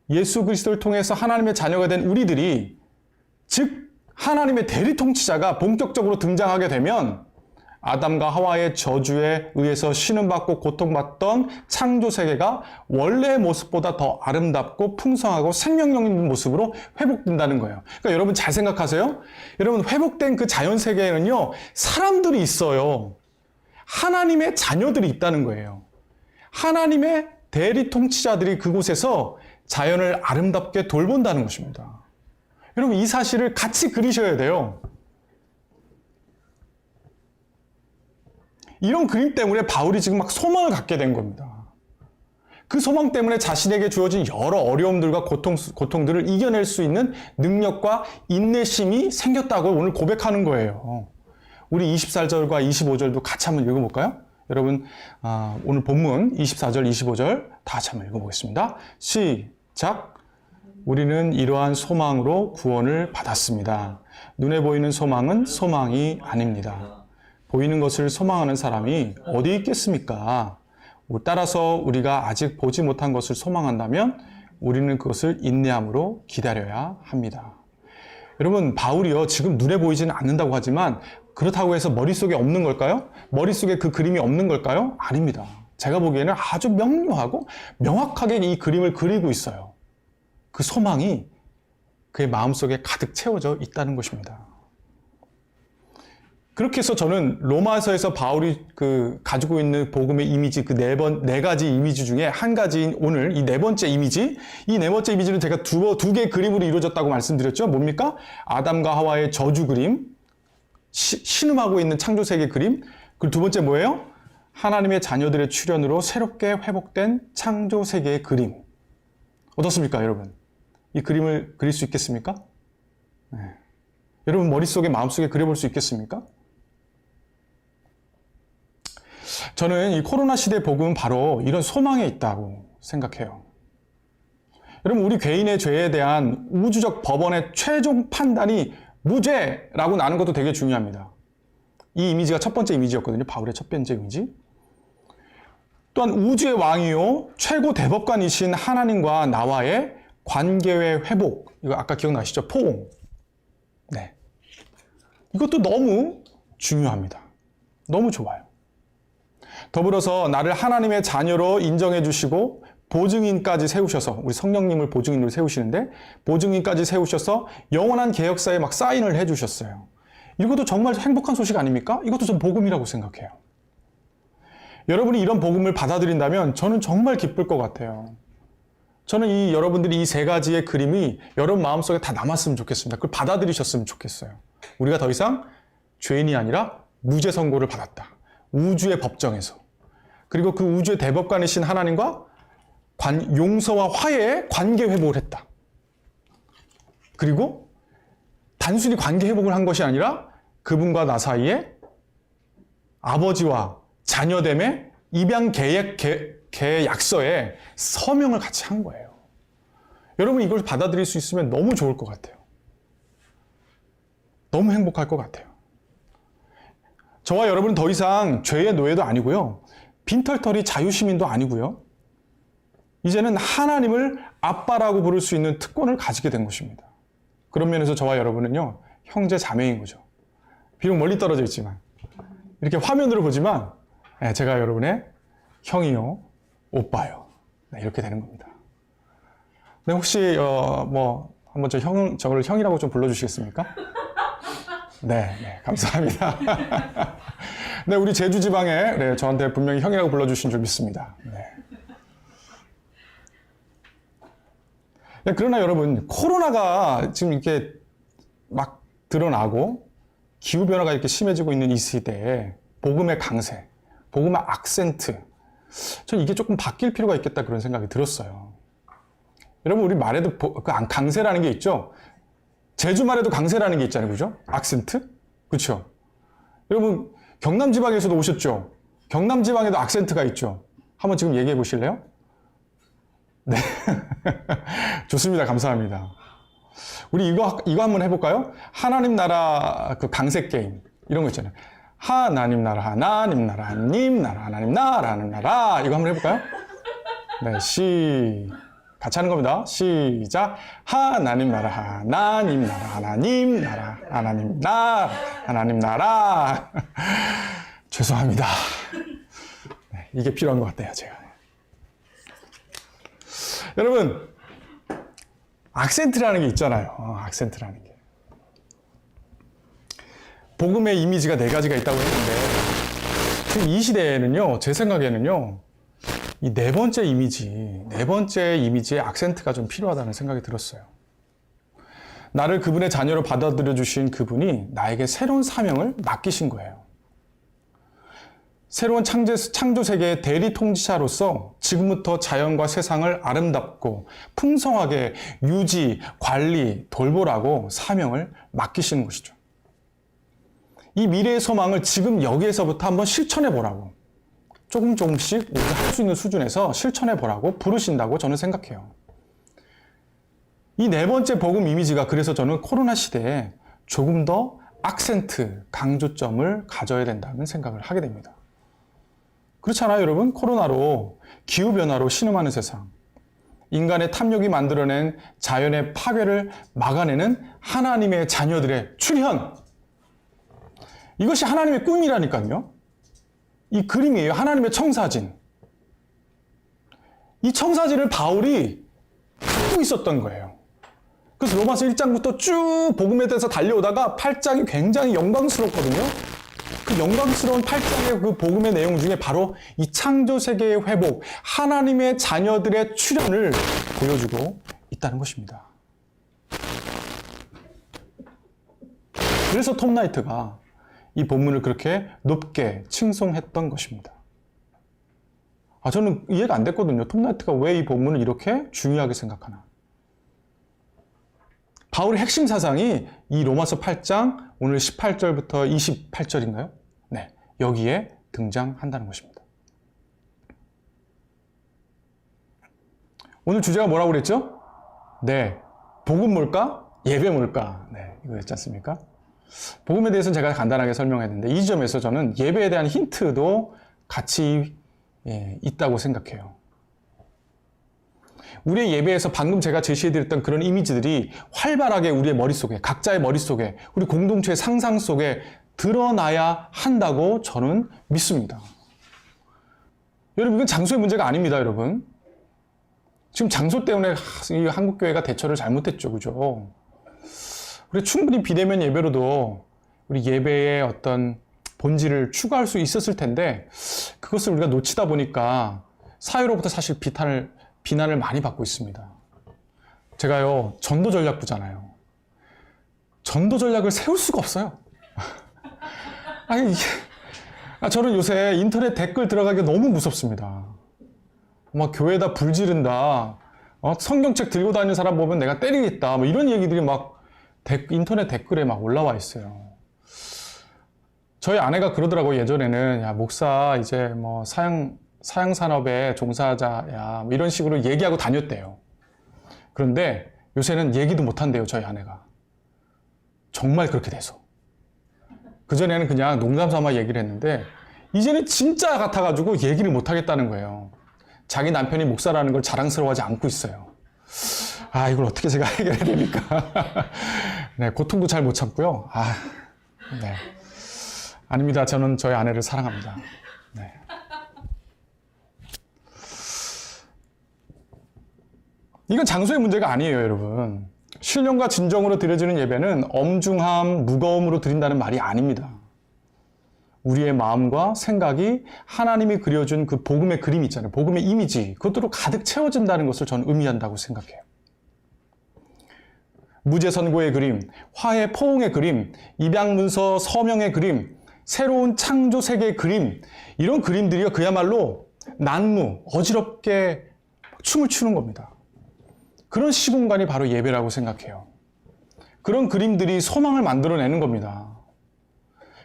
예수 그리스도를 통해서 하나님의 자녀가 된 우리들이, 즉 하나님의 대리 통치자가 본격적으로 등장하게 되면 아담과 하와의 저주에 의해서 신음받고 고통받던 창조세계가 원래의 모습보다 더 아름답고 풍성하고 생명력 있는 모습으로 회복된다는 거예요. 그러니까 여러분 잘 생각하세요. 여러분, 회복된 그 자연세계에는요, 사람들이 있어요. 하나님의 자녀들이 있다는 거예요. 하나님의 대리 통치자들이 그곳에서 자연을 아름답게 돌본다는 것입니다. 여러분, 이 사실을 같이 그리셔야 돼요. 이런 그림 때문에 바울이 지금 막 소망을 갖게 된 겁니다. 그 소망 때문에 자신에게 주어진 여러 어려움들과 고통들을 이겨낼 수 있는 능력과 인내심이 생겼다고 오늘 고백하는 거예요. 우리 24절과 25절도 같이 한번 읽어볼까요? 여러분, 오늘 본문 24절, 25절 다 같이 한번 읽어보겠습니다. 시작! 우리는 이러한 소망으로 구원을 받았습니다. 눈에 보이는 소망은 소망이 아닙니다. 보이는 것을 소망하는 사람이 어디 있겠습니까? 따라서 우리가 아직 보지 못한 것을 소망한다면 우리는 그것을 인내함으로 기다려야 합니다. 여러분, 바울이요, 지금 눈에 보이지는 않는다고 하지만 그렇다고 해서 머릿속에 없는 걸까요? 머릿속에 그 그림이 없는 걸까요? 아닙니다. 제가 보기에는 아주 명료하고 명확하게 이 그림을 그리고 있어요. 그 소망이 그의 마음속에 가득 채워져 있다는 것입니다. 그렇게 해서 저는 로마서에서 바울이 가지고 있는 복음의 이미지, 그 네 가지 이미지 중에 한 가지인 오늘 이 네 번째 이미지, 이 네 번째 이미지는 제가 두 개의 그림으로 이루어졌다고 말씀드렸죠. 뭡니까? 아담과 하와의 저주 그림, 신음하고 있는 창조세계 그림, 그리고 두 번째 뭐예요? 하나님의 자녀들의 출현으로 새롭게 회복된 창조세계의 그림. 어떻습니까, 여러분? 이 그림을 그릴 수 있겠습니까? 네. 여러분 머릿속에, 마음속에 그려볼 수 있겠습니까? 저는 이 코로나 시대의 복음은 바로 이런 소망에 있다고 생각해요. 여러분, 우리 개인의 죄에 대한 우주적 법원의 최종 판단이 무죄라고 나는 것도 되게 중요합니다. 이 이미지가 첫 번째 이미지였거든요. 바울의 첫 번째 이미지. 또한 우주의 왕이요 최고 대법관이신 하나님과 나와의 관계의 회복. 이거 아까 기억나시죠? 포옹. 네. 이것도 너무 중요합니다. 너무 좋아요. 더불어서 나를 하나님의 자녀로 인정해 주시고 보증인까지 세우셔서, 우리 성령님을 보증인으로 세우시는데 보증인까지 세우셔서 영원한 계약서에 막 사인을 해 주셨어요. 이것도 정말 행복한 소식 아닙니까? 이것도 전 복음이라고 생각해요. 여러분이 이런 복음을 받아들인다면 저는 정말 기쁠 것 같아요. 저는 여러분들이 이 세 가지의 그림이 여러분 마음속에 다 남았으면 좋겠습니다. 그걸 받아들이셨으면 좋겠어요. 우리가 더 이상 죄인이 아니라 무죄 선고를 받았다. 우주의 법정에서. 그리고 그 우주의 대법관이신 하나님과 용서와 화해의 관계 회복을 했다. 그리고 단순히 관계 회복을 한 것이 아니라 그분과 나 사이에 아버지와 자녀됨의 입양 계약서에 서명을 같이 한 거예요. 여러분 이걸 받아들일 수 있으면 너무 좋을 것 같아요. 너무 행복할 것 같아요. 저와 여러분은 더 이상 죄의 노예도 아니고요. 빈털터리 자유시민도 아니고요. 이제는 하나님을 아빠라고 부를 수 있는 특권을 가지게 된 것입니다. 그런 면에서 저와 여러분은요, 형제 자매인 거죠. 비록 멀리 떨어져 있지만, 이렇게 화면으로 보지만, 제가 여러분의 형이요, 오빠요. 네, 이렇게 되는 겁니다. 네, 혹시, 한번 저를 형이라고 좀 불러주시겠습니까? 네, 감사합니다. 네, 우리 제주 지방에 저한테 분명히 형이라고 불러주신 줄 믿습니다. 네. 네, 그러나 여러분, 코로나가 지금 이렇게 막 드러나고 기후변화가 이렇게 심해지고 있는 이 시대에 복음의 강세, 복음의 악센트, 저는 이게 조금 바뀔 필요가 있겠다 그런 생각이 들었어요. 여러분, 우리 말에도 강세라는 게 있죠? 제주 말에도 강세라는 게 있잖아요. 그죠? 악센트? 그렇죠? 여러분, 경남 지방에서도 오셨죠? 경남 지방에도 악센트가 있죠? 한번 지금 얘기해 보실래요? 네. 좋습니다. 감사합니다. 우리 이거 한번 해볼까요? 하나님 나라 그 강세 게임. 이런 거 있잖아요. 하나님 나라, 하나님 나라, 하나님 나라, 하나님 나라, 하나님 나라. 이거 한번 해볼까요? 네, 같이 하는 겁니다. 시작. 하나님 나라, 하나님 나라, 하나님 나라, 하나님 나라, 하나님 나라. 죄송합니다. 네, 이게 필요한 것 같아요, 제가. 여러분, 악센트라는 게 있잖아요. 악센트라는 게. 복음의 이미지가 4가지가 있다고 했는데, 지금 이 시대에는요, 제 생각에는요, 이 네 번째 이미지의 악센트가 좀 필요하다는 생각이 들었어요. 나를 그분의 자녀로 받아들여 주신 그분이 나에게 새로운 사명을 맡기신 거예요. 새로운 창조 세계의 대리 통치자로서 지금부터 자연과 세상을 아름답고 풍성하게 유지, 관리, 돌보라고 사명을 맡기시는 것이죠. 이 미래의 소망을 지금 여기에서부터 한번 실천해 보라고, 조금씩 우리가 할 수 있는 수준에서 실천해 보라고 부르신다고 저는 생각해요. 이 네 번째 복음 이미지가 그래서 저는 코로나 시대에 조금 더 악센트, 강조점을 가져야 된다는 생각을 하게 됩니다. 그렇잖아요, 여러분? 코로나로, 기후변화로 신음하는 세상, 인간의 탐욕이 만들어낸 자연의 파괴를 막아내는 하나님의 자녀들의 출현, 이것이 하나님의 꿈이라니까요. 이 그림이에요. 하나님의 청사진. 이 청사진을 바울이 갖고 있었던 거예요. 그래서 로마서 1장부터 쭉 복음에 대해서 달려오다가 8장이 굉장히 영광스럽거든요. 그 영광스러운 8장의 그 복음의 내용 중에 바로 이 창조 세계의 회복, 하나님의 자녀들의 출현을 보여주고 있다는 것입니다. 그래서 톰 나이트가 이 본문을 그렇게 높게 칭송했던 것입니다. 저는 이해가 안 됐거든요. 톰 나이트가 왜 이 본문을 이렇게 중요하게 생각하나. 바울의 핵심 사상이 이 로마서 8장 오늘 18절부터 28절인가요? 네, 여기에 등장한다는 것입니다. 오늘 주제가 뭐라고 그랬죠? 네, 복음 뭘까? 예배 뭘까? 네, 이거였지 않습니까? 복음에 대해서는 제가 간단하게 설명했는데 이 점에서 저는 예배에 대한 힌트도 같이 있다고 생각해요. 우리의 예배에서 방금 제가 제시해드렸던 그런 이미지들이 활발하게 우리의 머릿속에, 각자의 머릿속에, 우리 공동체의 상상 속에 드러나야 한다고 저는 믿습니다. 여러분, 이건 장소의 문제가 아닙니다, 여러분. 지금 장소 때문에 이 한국교회가 대처를 잘못했죠, 그죠? 우리 충분히 비대면 예배로도 우리 예배의 어떤 본질을 추구할 수 있었을 텐데 그것을 우리가 놓치다 보니까 사회로부터 사실 비난을 많이 받고 있습니다. 제가요, 전도 전략부잖아요. 전도 전략을 세울 수가 없어요. 저는 요새 인터넷 댓글 들어가기가 너무 무섭습니다. 막 교회에다 불 지른다. 성경책 들고 다니는 사람 보면 내가 때리겠다. 뭐 이런 얘기들이 막 인터넷 댓글에 막 올라와 있어요. 저희 아내가 그러더라고요. 예전에는 야, 목사 이제 뭐 사양산업에 종사자야, 뭐 이런 식으로 얘기하고 다녔대요. 그런데 요새는 얘기도 못한대요, 저희 아내가. 정말 그렇게 돼서. 그전에는 그냥 농담 삼아 얘기를 했는데 이제는 진짜 같아가지고 얘기를 못하겠다는 거예요. 자기 남편이 목사라는 걸 자랑스러워하지 않고 있어요. 이걸 어떻게 제가 해결해야 됩니까? 네, 고통도 잘 못 참고요. 네. 아닙니다. 저는 저희 아내를 사랑합니다. 네. 이건 장소의 문제가 아니에요, 여러분. 신령과 진정으로 드려지는 예배는 엄중함, 무거움으로 드린다는 말이 아닙니다. 우리의 마음과 생각이 하나님이 그려준 그 복음의 그림 있잖아요. 복음의 이미지, 그것으로 가득 채워진다는 것을 저는 의미한다고 생각해요. 무죄선고의 그림, 화해 포옹의 그림, 입양문서 서명의 그림, 새로운 창조 세계의 그림, 이런 그림들이 그야말로 난무, 어지럽게 춤을 추는 겁니다. 그런 시공간이 바로 예배라고 생각해요. 그런 그림들이 소망을 만들어내는 겁니다.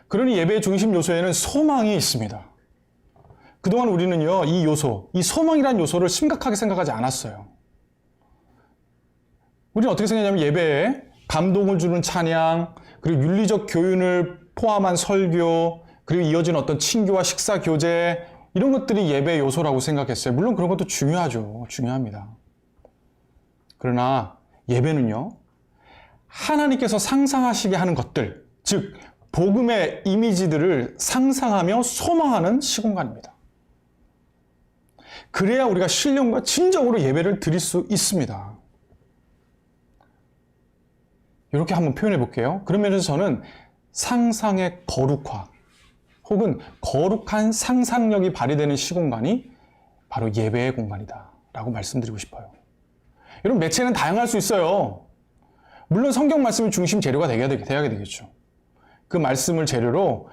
그러니 예배의 중심 요소에는 소망이 있습니다. 그동안 우리는요, 이 요소, 이 소망이라는 요소를 심각하게 생각하지 않았어요. 우리는 어떻게 생각하냐면 예배에 감동을 주는 찬양, 그리고 윤리적 교훈을 포함한 설교, 그리고 이어진 어떤 친교와 식사 교제, 이런 것들이 예배의 요소라고 생각했어요. 물론 그런 것도 중요하죠. 중요합니다. 그러나 예배는요, 하나님께서 상상하시게 하는 것들, 즉 복음의 이미지들을 상상하며 소망하는 시공간입니다. 그래야 우리가 신령과 진정으로 예배를 드릴 수 있습니다. 이렇게 한번 표현해 볼게요. 그런 면에서 저는 상상의 거룩화 혹은 거룩한 상상력이 발휘되는 시공간이 바로 예배의 공간이다 라고 말씀드리고 싶어요. 여러분, 매체는 다양할 수 있어요. 물론 성경 말씀이 중심 재료가 돼야 되겠죠. 그 말씀을 재료로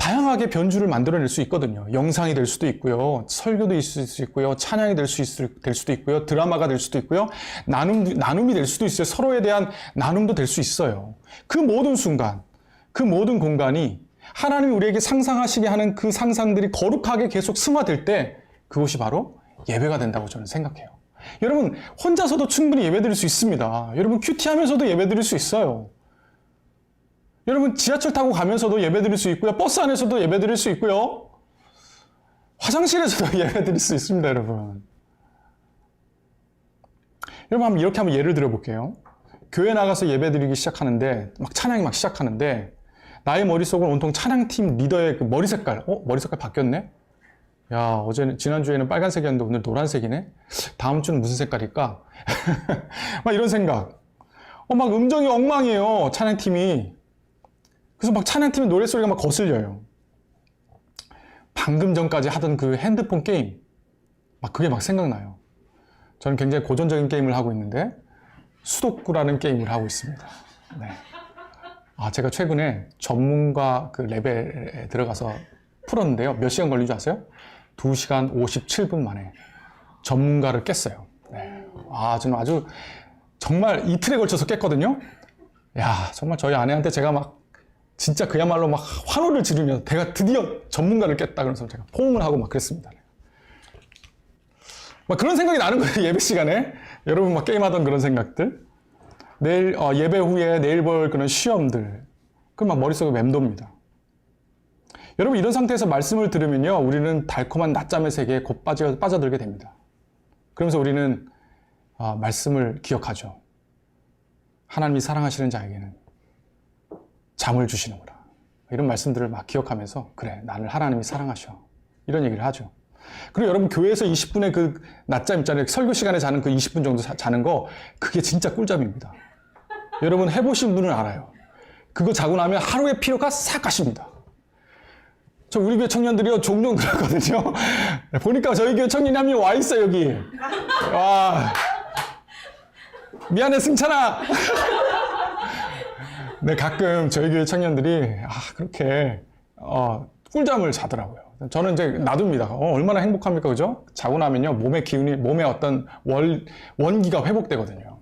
다양하게 변주를 만들어낼 수 있거든요. 영상이 될 수도 있고요. 설교도 있을 수 있고요. 찬양이 될 수도 있고요. 드라마가 될 수도 있고요. 나눔이 될 수도 있어요. 서로에 대한 나눔도 될 수 있어요. 그 모든 순간, 그 모든 공간이 하나님이 우리에게 상상하시게 하는 그 상상들이 거룩하게 계속 승화될 때 그것이 바로 예배가 된다고 저는 생각해요. 여러분, 혼자서도 충분히 예배드릴 수 있습니다. 여러분, 큐티하면서도 예배드릴 수 있어요. 여러분, 지하철 타고 가면서도 예배드릴 수 있고요. 버스 안에서도 예배드릴 수 있고요. 화장실에서도 예배드릴 수 있습니다, 여러분. 여러분, 이렇게 한번 예를 들어볼게요. 교회 나가서 예배드리기 시작하는데, 막 찬양이 막 시작하는데, 나의 머릿속은 온통 찬양팀 리더의 그 머리 색깔, 머리 색깔 바뀌었네? 야, 지난주에는 빨간색이었는데 오늘 노란색이네? 다음 주는 무슨 색깔일까? 막 이런 생각. 막 음정이 엉망이에요, 찬양팀이. 그래서 막 찬양팀의 노랫소리가 막 거슬려요. 방금 전까지 하던 그 핸드폰 게임, 막 그게 막 생각나요. 저는 굉장히 고전적인 게임을 하고 있는데, 수도쿠라는 게임을 하고 있습니다. 네. 제가 최근에 전문가 그 레벨에 들어가서 풀었는데요. 몇 시간 걸린 줄 아세요? 2시간 57분 만에 전문가를 깼어요. 네. 저는 아주 정말 이틀에 걸쳐서 깼거든요. 야, 정말 저희 아내한테 제가 막 진짜 그야말로 막 환호를 지르면서 내가 드디어 전문가를 깼다 그러면서 제가 포옹을 하고 막 그랬습니다. 막 그런 생각이 나는 거예요, 예배 시간에. 여러분 막 게임하던 그런 생각들. 내일, 예배 후에 내일 볼 그런 시험들. 그럼 막 머릿속에 맴돕니다. 여러분, 이런 상태에서 말씀을 들으면요, 우리는 달콤한 낮잠의 세계에 곧 빠져들게 됩니다. 그러면서 우리는 말씀을 기억하죠. 하나님이 사랑하시는 자에게는 잠을 주시는구나. 이런 말씀들을 막 기억하면서 그래, 나를 하나님이 사랑하셔. 이런 얘기를 하죠. 그리고 여러분, 교회에서 20분의 그 낮잠 있잖아요. 설교 시간에 자는 그 20분 정도 자는 거, 그게 진짜 꿀잠입니다. 여러분 해보신 분은 알아요. 그거 자고 나면 하루의 피로가 싹 가십니다. 저 우리 교회 청년들이요, 종종 그러거든요. 보니까 저희 교회 청년이 한 명 와 있어요, 여기. 와. 미안해, 승찬아. 네, 가끔 저희 교회 청년들이 그렇게 꿀잠을 자더라고요. 저는 이제 놔둡니다. 얼마나 행복합니까, 그죠? 자고 나면요, 몸의 기운이, 몸의 어떤 원기가 회복되거든요.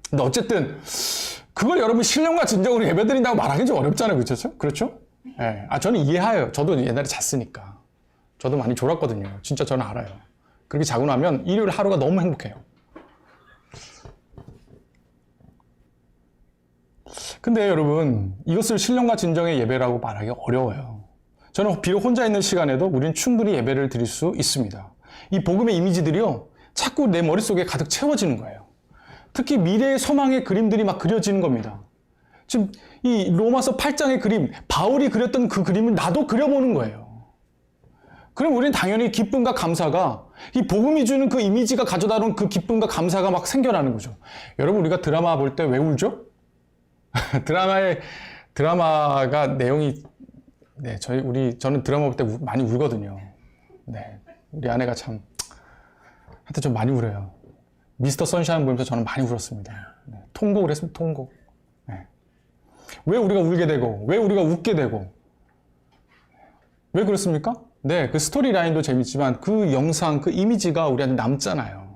근데 어쨌든 그걸 여러분 신령과 진정으로 예배드린다고 말하기 좀 어렵잖아요, 그렇죠? 그렇죠? 네. 저는 이해해요. 저도 옛날에 잤으니까. 저도 많이 졸았거든요. 진짜 저는 알아요. 그렇게 자고 나면 일요일 하루가 너무 행복해요. 근데 여러분, 이것을 신령과 진정의 예배라고 말하기 어려워요. 저는 비록 혼자 있는 시간에도 우리는 충분히 예배를 드릴 수 있습니다. 이 복음의 이미지들이요, 자꾸 내 머릿속에 가득 채워지는 거예요. 특히 미래의 소망의 그림들이 막 그려지는 겁니다. 지금 이 로마서 8장의 그림, 바울이 그렸던 그 그림을 나도 그려보는 거예요. 그럼 우리는 당연히 기쁨과 감사가, 이 복음이 주는 그 이미지가 가져다 놓은 그 기쁨과 감사가 막 생겨나는 거죠. 여러분, 우리가 드라마 볼 때 왜 울죠? 드라마가 내용이, 네, 저는 드라마 볼 때 많이 울거든요. 네, 우리 아내가 참, 하여튼 좀 많이 울어요. 미스터 선샤인 보면서 저는 많이 울었습니다. 네, 통곡을 했습니다, 통곡. 네. 왜 우리가 울게 되고, 왜 우리가 웃게 되고, 왜 그렇습니까? 네, 그 스토리 라인도 재밌지만 그 영상, 그 이미지가 우리한테 남잖아요.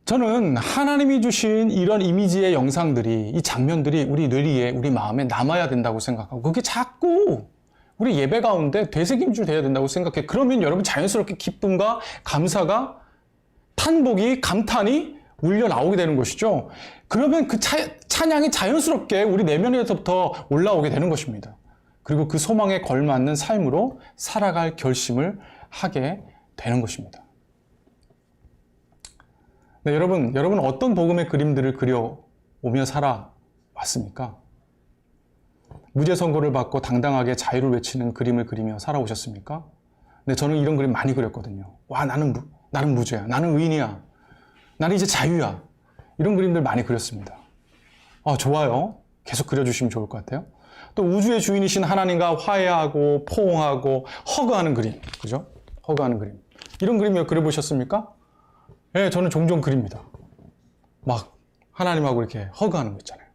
저는 하나님이 주신 이런 이미지의 영상들이, 이 장면들이 우리 뇌리에, 우리 마음에 남아야 된다고 생각하고, 그게 자꾸 우리 예배 가운데 되새김질 돼야 된다고 생각해. 그러면 여러분 자연스럽게 기쁨과 감사가, 탄복이, 감탄이 울려 나오게 되는 것이죠. 그러면 그 찬양이 자연스럽게 우리 내면에서부터 올라오게 되는 것입니다. 그리고 그 소망에 걸맞는 삶으로 살아갈 결심을 하게 되는 것입니다. 네, 여러분 어떤 복음의 그림들을 그려오며 살아왔습니까? 무죄 선고를 받고 당당하게 자유를 외치는 그림을 그리며 살아오셨습니까? 네, 저는 이런 그림 많이 그렸거든요. 와, 나는 무죄야. 나는 의인이야. 나는 이제 자유야. 이런 그림들 많이 그렸습니다. 좋아요. 계속 그려주시면 좋을 것 같아요. 또 우주의 주인이신 하나님과 화해하고 포옹하고 허그하는 그림. 그죠? 허그하는 그림. 이런 그림 그려보셨습니까? 네, 저는 종종 그립니다. 막 하나님하고 이렇게 허그하는 거 있잖아요.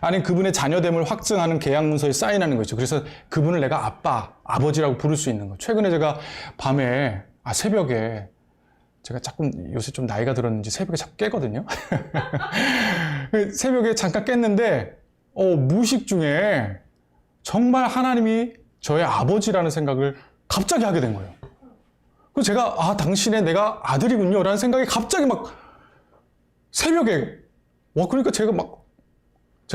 아니 그분의 자녀됨을 확증하는 계약 문서에 사인하는 거죠. 그래서 그분을 내가 아빠, 아버지라고 부를 수 있는 거. 최근에 제가 밤에, 새벽에, 제가 자꾸 요새 좀 나이가 들었는지 새벽에 자꾸 깨거든요. 새벽에 잠깐 깼는데, 무의식 중에 정말 하나님이 저의 아버지라는 생각을 갑자기 하게 된 거예요. 그래서 제가, 당신의 내가 아들이군요. 라는 생각이 갑자기 막 새벽에, 그러니까 제가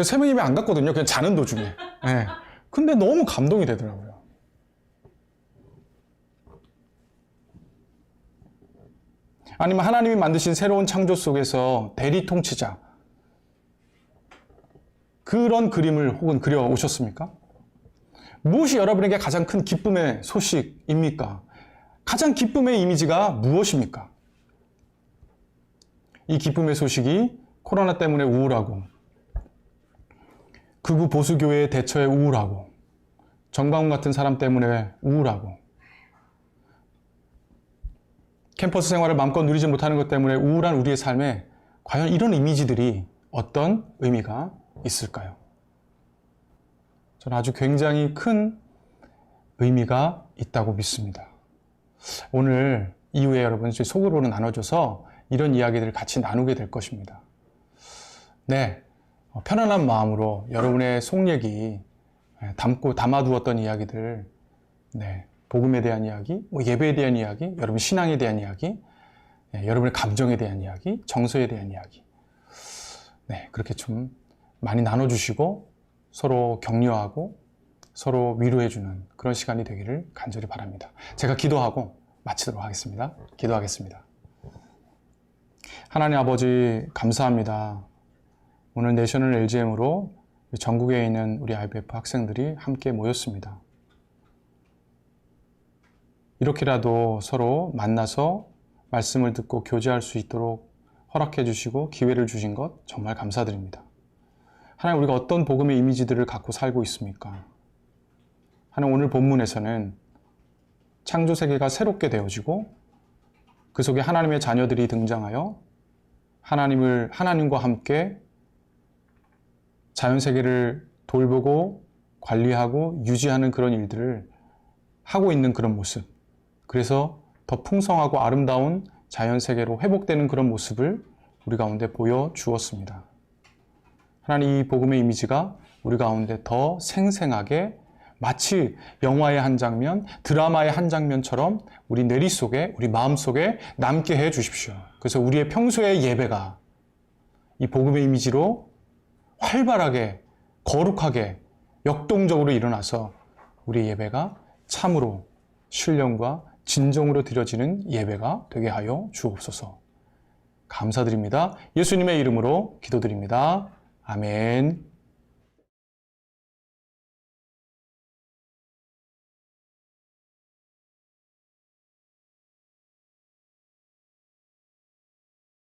새벽 예배 안 갔거든요. 그냥 자는 도중에. 네. 근데 너무 감동이 되더라고요. 아니면 하나님이 만드신 새로운 창조 속에서 대리 통치자. 그런 그림을 혹은 그려 오셨습니까? 무엇이 여러분에게 가장 큰 기쁨의 소식입니까? 가장 기쁨의 이미지가 무엇입니까? 이 기쁨의 소식이 코로나 때문에 우울하고, 극우 보수교회의 대처에 우울하고, 정광훈 같은 사람 때문에 우울하고, 캠퍼스 생활을 마음껏 누리지 못하는 것 때문에 우울한 우리의 삶에 과연 이런 이미지들이 어떤 의미가 있을까요? 저는 아주 굉장히 큰 의미가 있다고 믿습니다. 오늘 이후에 여러분 속으로는 나눠줘서 이런 이야기들을 같이 나누게 될 것입니다. 네, 편안한 마음으로 여러분의 속 얘기 담아두었던 이야기들, 네, 복음에 대한 이야기, 예배에 대한 이야기, 여러분 신앙에 대한 이야기, 여러분의 감정에 대한 이야기, 정서에 대한 이야기, 네, 그렇게 좀 많이 나눠주시고 서로 격려하고 서로 위로해주는 그런 시간이 되기를 간절히 바랍니다. 제가 기도하고 마치도록 하겠습니다. 기도하겠습니다. 하나님 아버지 감사합니다. 오늘 내셔널 LGM으로 전국에 있는 우리 IBF 학생들이 함께 모였습니다. 이렇게라도 서로 만나서 말씀을 듣고 교제할 수 있도록 허락해 주시고 기회를 주신 것 정말 감사드립니다. 하나님, 우리가 어떤 복음의 이미지들을 갖고 살고 있습니까? 하나님, 오늘 본문에서는 창조 세계가 새롭게 되어지고 그 속에 하나님의 자녀들이 등장하여 하나님과 함께 자연 세계를 돌보고 관리하고 유지하는 그런 일들을 하고 있는 그런 모습, 그래서 더 풍성하고 아름다운 자연 세계로 회복되는 그런 모습을 우리 가운데 보여주었습니다. 하나님, 이 복음의 이미지가 우리 가운데 더 생생하게 마치 영화의 한 장면, 드라마의 한 장면처럼 우리 뇌리 속에, 우리 마음 속에 남게 해 주십시오. 그래서 우리의 평소의 예배가 이 복음의 이미지로 활발하게, 거룩하게, 역동적으로 일어나서 우리 예배가 참으로 신령과 진정으로 드려지는 예배가 되게 하여 주옵소서. 감사드립니다. 예수님의 이름으로 기도드립니다. 아멘.